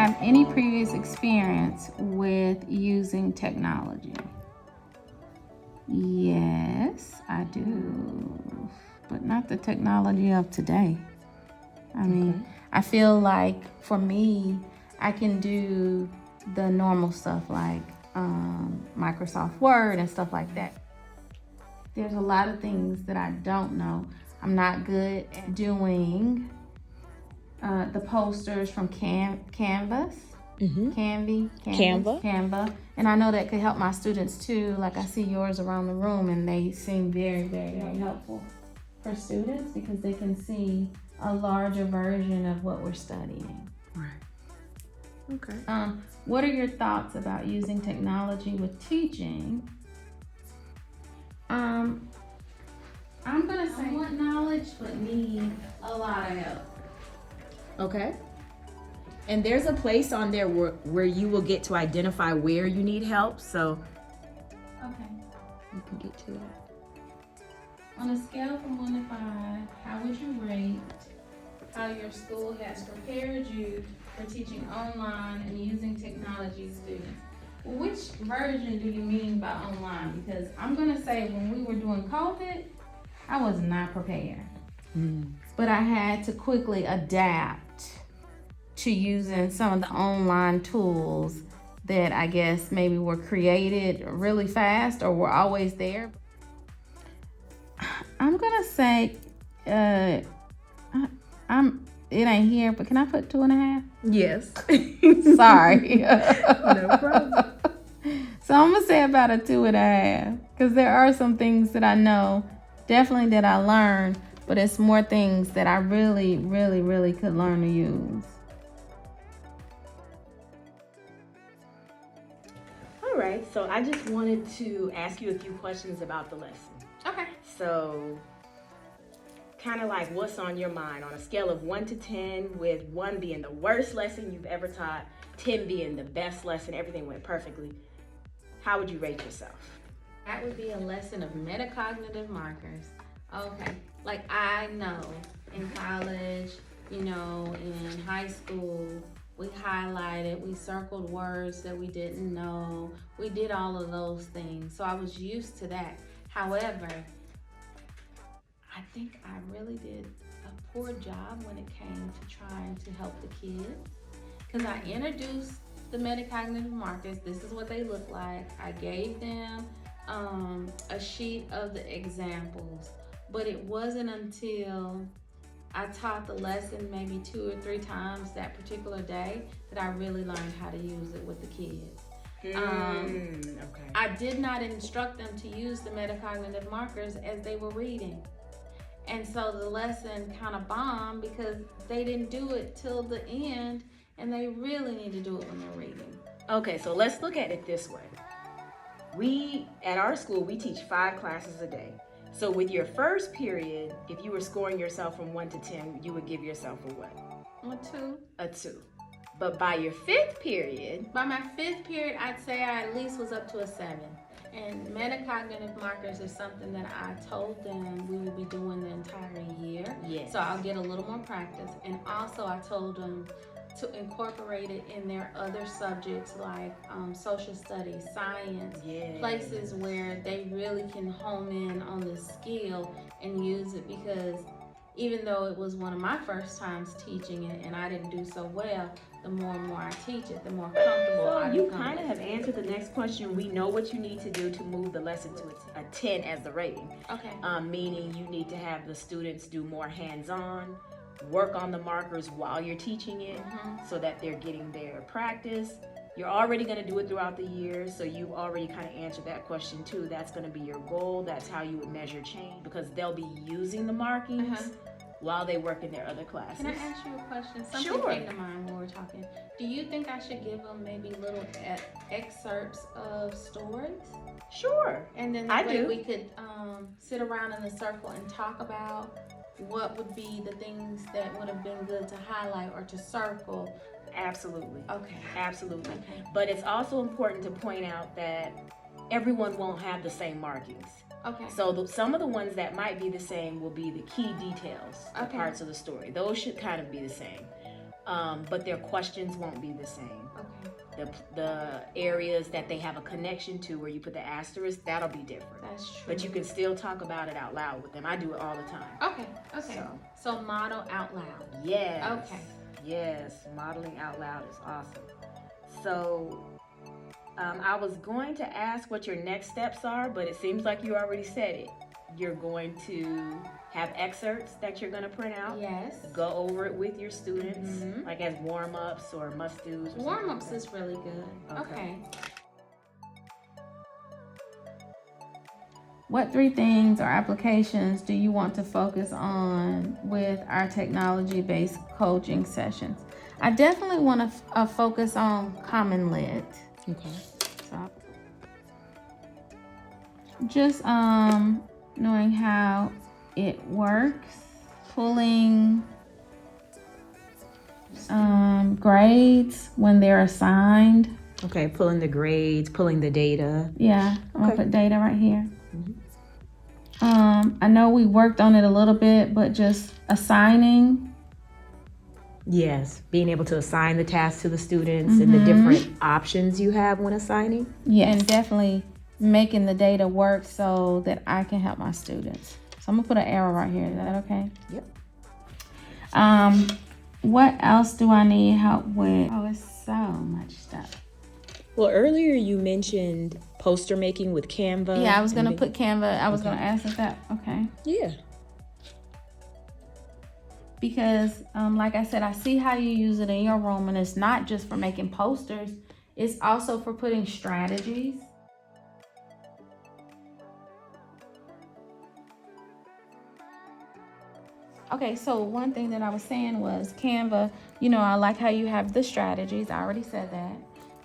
have any previous experience with using technology? Yes, I do, but not the technology of today. I mean, I feel like for me, I can do the normal stuff like Microsoft Word and stuff like that. There's a lot of things that I don't know. I'm not good at doing the posters from Canvas. Canva. And I know that could help my students too. Like I see yours around the room and they seem very, very, very helpful for students because they can see a larger version of what we're studying. Right. Okay. What are your thoughts about using technology with teaching? I'm gonna say want knowledge but need a lot of help. Okay. And there's a place on there where you will get to identify where you need help. So Okay. you can get to that. On a scale from 1 to 5, how would you rate how your school has prepared you for teaching online and using technology to students? Which version do you mean by online? Because I'm gonna say when we were doing COVID, I was not prepared. But I had to quickly adapt to using some of the online tools that I guess maybe were created really fast or were always there. I'm gonna say, it ain't here, but can I put 2.5? Yes. Sorry. No problem. So I'm gonna say about a 2.5 because there are some things that I know, definitely that I learned, but it's more things that I really, really, really could learn to use. All right, so I just wanted to ask you a few questions about the lesson. Okay. So, kind of like what's on your mind on a scale of 1 to 10, with 1 being the worst lesson you've ever taught, 10 being the best lesson, everything went perfectly. How would you rate yourself? That would be a lesson of metacognitive markers. Okay, like I know in college, in high school, we highlighted, we circled words that we didn't know. We did all of those things. So I was used to that. However, I think I really did a poor job when it came to trying to help the kids. Because I introduced the metacognitive markers. This is what they look like. I gave them a sheet of the examples. But it wasn't until I taught the lesson maybe 2 or 3 times that particular day that I really learned how to use it with the kids. Okay. I did not instruct them to use the metacognitive markers as they were reading. And so the lesson kind of bombed because they didn't do it till the end, and they really need to do it when they're reading. Okay, so let's look at it this way. At our school, we teach 5 classes a day. So with your first period, if you were scoring yourself from 1 to 10, you would give yourself a what? A 2. A 2. But by your 5th period... By my 5th period, I'd say I at least was up to a 7. And metacognitive markers is something that I told them we would be doing the entire year. Yes. So I'll get a little more practice. And also I told them to incorporate it in their other subjects like social studies, science, places where they really can hone in on the skill and use it, because even though it was one of my first times teaching it and I didn't do so well, the more and more I teach it, the more comfortable I become. You kind of have answered the next question. We know what you need to do to move the lesson to a 10 as the rating. Okay. Meaning you need to have the students do more hands-on, work on the markers while you're teaching it, so that they're getting their practice. You're already going to do it throughout the year, so you've already kind of answered that question too. That's going to be your goal. That's how you would measure change, because they'll be using the markings while they work in their other classes. Can I ask you a question? Something came to mind when we were talking. Do you think I should give them maybe little excerpts of stories? Sure. And then that way we could sit around in a circle and talk about what would be the things that would have been good to highlight or to circle. Absolutely. Okay. Absolutely. Okay. But it's also important to point out that everyone won't have the same markings. Okay. So some of the ones that might be the same will be the key details, the parts of the story. Those should kind of be the same. but their questions won't be the same. Okay. The areas that they have a connection to where you put the asterisk, that'll be different. That's true. But you can still talk about it out loud with them. I do it all the time. Okay. So model out loud. Yes. Okay. Yes, modeling out loud is awesome. So I was going to ask what your next steps are, but it seems like you already said it. You're going to have excerpts that you're going to print out. Yes. Go over it with your students, like as warm-ups or must-dos. Warm-ups is really good. Okay. What 3 things or applications do you want to focus on with our technology-based coaching sessions? I definitely want to focus on Common Lit. Okay. So, just knowing how it works, pulling grades when they're assigned. Okay, pulling the grades, pulling the data. Yeah, I'm gonna put data right here. I know we worked on it a little bit, but just assigning. Yes, being able to assign the tasks to the students and the different options you have when assigning. Yeah, and definitely making the data work so that I can help my students. So I'm gonna put an arrow right here. Is that okay? Yep. What else do I need help with? Oh, it's so much stuff. Well, earlier you mentioned poster making with Canva. Yeah, I was gonna put Canva. I was gonna ask if that. Okay. Yeah. Because, like I said, I see how you use it in your room, and it's not just for making posters. It's also for putting strategies. Okay, so one thing that I was saying was Canva, I like how you have the strategies. I already said that.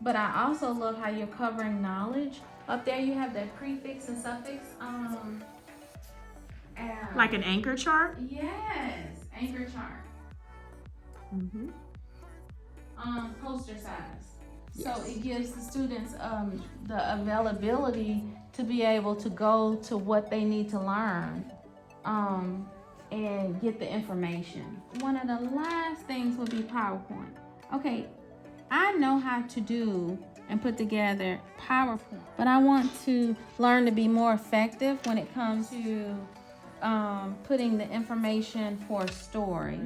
But I also love how you're covering knowledge. Up there you have that prefix and suffix. Like an anchor chart? Yes, anchor chart. Poster size. Yes. So it gives the students the availability to be able to go to what they need to learn. And get the information. One of the last things would be PowerPoint. Okay, I know how to do and put together PowerPoint, but I want to learn to be more effective when it comes to putting the information for a story,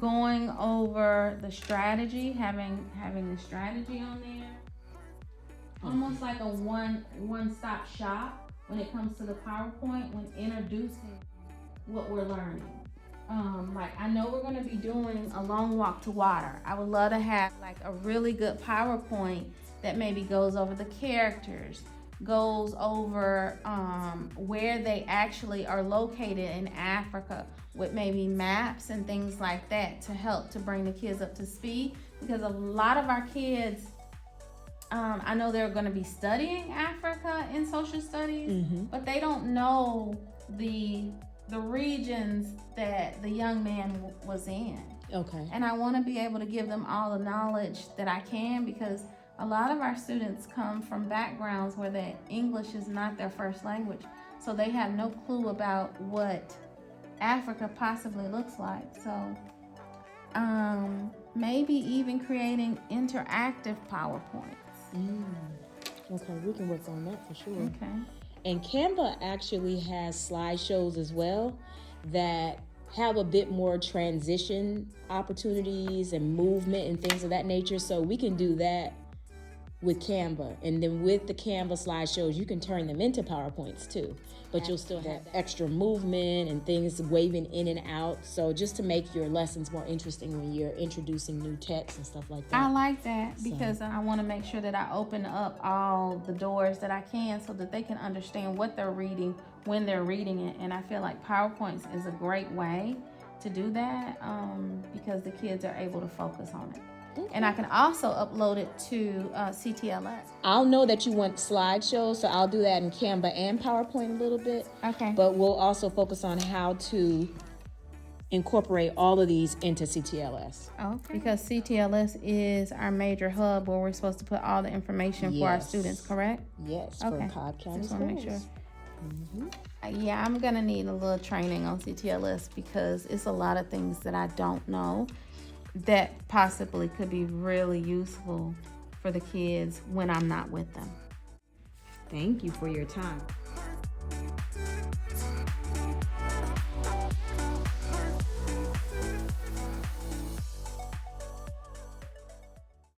going over the strategy, having the strategy on there, almost like a one-stop shop when it comes to the PowerPoint when introducing what we're learning. Like I know we're going to be doing a long walk to water. I would love to have like a really good PowerPoint that maybe goes over the characters, goes over where they actually are located in Africa with maybe maps and things like that to help to bring the kids up to speed, because a lot of our kids, I know they're going to be studying Africa in social studies, but they don't know the regions that the young man was in. Okay. And I want to be able to give them all the knowledge that I can, because a lot of our students come from backgrounds where the English is not their first language. So they have no clue about what Africa possibly looks like. So maybe even creating interactive PowerPoints. Okay, we can work on that for sure. Okay. And Canva actually has slideshows as well that have a bit more transition opportunities and movement and things of that nature. So we can do that with Canva. And then with the Canva slideshows, you can turn them into PowerPoints too. But you'll still have extra movement and things waving in and out. So just to make your lessons more interesting when you're introducing new text and stuff like that. I like that because I want to make sure that I open up all the doors that I can so that they can understand what they're reading when they're reading it. And I feel like PowerPoints is a great way to do that because the kids are able to focus on it. And I can also upload it to CTLS. I'll know that you want slideshows, so I'll do that in Canva and PowerPoint a little bit. Okay. But we'll also focus on how to incorporate all of these into CTLS. Okay. Because CTLS is our major hub where we're supposed to put all the information for our students, correct? Yes, okay. for Cobb County Just want to make sure. Mm-hmm. Yeah, I'm going to need a little training on CTLS because it's a lot of things that I don't know. that possibly could be really useful for the kids when I'm not with them. Thank you for your time.